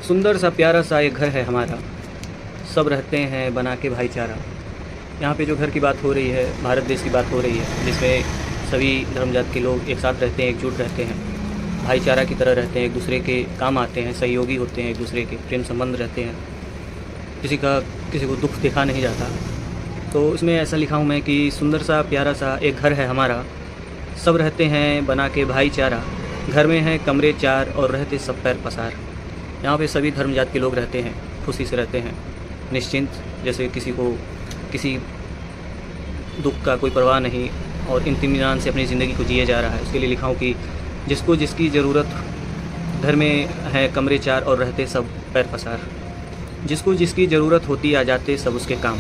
सुंदर सा प्यारा सा एक घर है हमारा, सब रहते हैं बना के भाईचारा। यहाँ पे जो घर की बात हो रही है, भारत देश की बात हो रही है, जिसमें सभी धर्म जात के लोग एक साथ रहते हैं, एकजुट रहते हैं, भाईचारा की तरह रहते हैं, एक दूसरे के काम आते हैं, सहयोगी होते हैं, एक दूसरे के प्रेम संबंध रहते हैं, किसी को दुख देखा नहीं जाता। तो इसमें ऐसा लिखा हूँ मैं कि सुंदर सा प्यारा सा एक घर है हमारा, सब रहते हैं बना के भाईचारा। घर में है कमरे 4 और रहते सब पैर पसार। यहाँ पे सभी धर्म जात के लोग रहते हैं, खुशी से रहते हैं, निश्चिंत, जैसे किसी को किसी दुख का कोई परवाह नहीं और इत्मीनान से अपनी ज़िंदगी को जिए जा रहा है। उसके लिए लिखा हूँ कि जिसको जिसकी ज़रूरत, घर में है कमरे 4 और रहते सब पैर पसार। जिसको जिसकी ज़रूरत होती आ जाते सब उसके काम।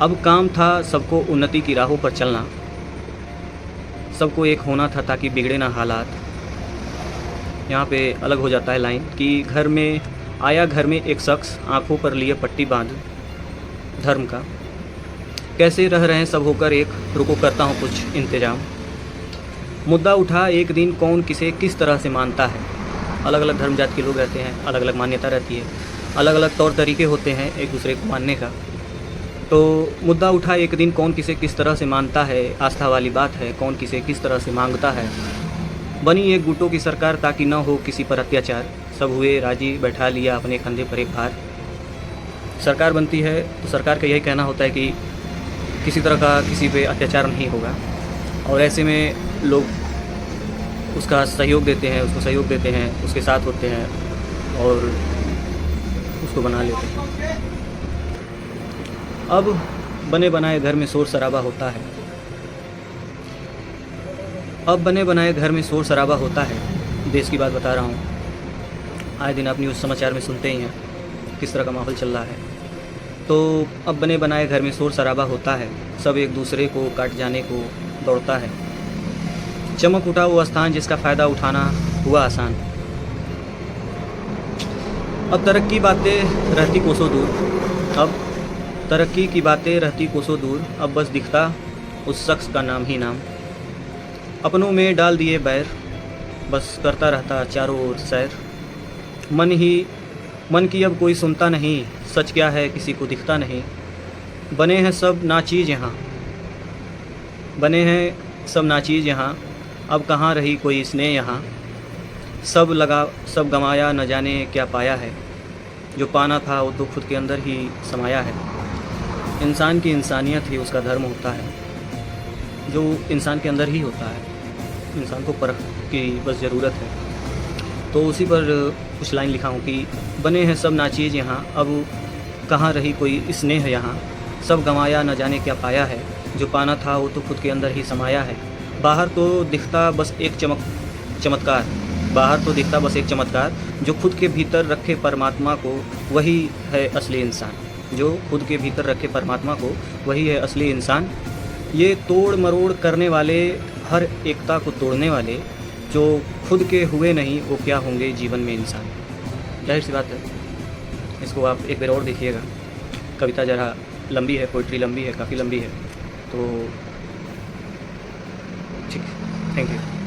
अब काम था सबको उन्नति की राहों पर चलना, सबको एक होना था ताकि बिगड़े ना हालात। यहाँ पे अलग हो जाता है लाइन कि घर में आया, घर में एक शख्स आँखों पर लिए पट्टी बांध धर्म का, कैसे रह रहे हैं सब होकर एक, रुको करता हूँ कुछ इंतजाम। मुद्दा उठा एक दिन कौन किसे किस तरह से मानता है। अलग अलग धर्म जात के लोग रहते हैं, अलग अलग मान्यता रहती है, अलग अलग तौर तरीके होते हैं एक दूसरे को मानने का। तो मुद्दा उठा एक दिन कौन किसे किस तरह से मानता है, आस्था वाली बात है, कौन किसे किस तरह से मांगता है। बनी एक गुटों की सरकार ताकि न हो किसी पर अत्याचार, सब हुए राजी, बैठा लिया अपने कंधे पर एक भार। सरकार बनती है तो सरकार का यही कहना होता है कि किसी तरह का किसी पे अत्याचार नहीं होगा, और ऐसे में लोग उसका सहयोग देते हैं, उसको सहयोग देते हैं, उसके साथ होते हैं और उसको बना लेते हैं। अब बने बनाए घर में शोर शराबा होता है, अब बने बनाए घर में शोर शराबा होता है। देश की बात बता रहा हूँ, आए दिन आप न्यूज़ समाचार में सुनते ही हैं किस तरह का माहौल चल रहा है। तो अब बने बनाए घर में शोर शराबा होता है, सब एक दूसरे को काट जाने को दौड़ता है। चमक उठा वो स्थान जिसका फ़ायदा उठाना हुआ आसान। अब तरक्की बातें रहती कोसों दूर, अब तरक्की की बातें रहती कोसों दूर, अब बस दिखता उस शख्स का नाम ही नाम। अपनों में डाल दिए बैर, बस करता रहता चारों ओर सैर। मन की अब कोई सुनता नहीं, सच क्या है किसी को दिखता नहीं। बने हैं सब नाचीज़ यहाँ, बने हैं सब नाचीज़ यहाँ, अब कहाँ रही कोई स्नेह यहाँ। सब गमाया न जाने क्या पाया है, जो पाना था वो तो खुद के अंदर ही समाया है। इंसान की इंसानियत ही उसका धर्म होता है, जो इंसान के अंदर ही होता है। इंसान को परख की बस ज़रूरत है। तो उसी पर कुछ लाइन लिखा हूँ कि बने हैं सब नाचीज़ यहाँ, अब कहाँ रही कोई स्नेह यहाँ। सब गंवाया न जाने क्या पाया है, जो पाना था वो तो खुद के अंदर ही समाया है। बाहर तो दिखता बस एक चमत्कार, बाहर तो दिखता बस एक चमत्कार, जो खुद के भीतर रखे परमात्मा को वही है असली इंसान। जो खुद के भीतर रखे परमात्मा को वही है असली इंसान। ये तोड़ मरोड़ करने वाले, हर एकता को तोड़ने वाले, जो खुद के हुए नहीं वो क्या होंगे जीवन में इंसान। जाहिर सी बात है, इसको आप एक बार और देखिएगा। कविता ज़रा लंबी है, पोइट्री लंबी है, काफ़ी लंबी है। तो ठीक, थैंक यू।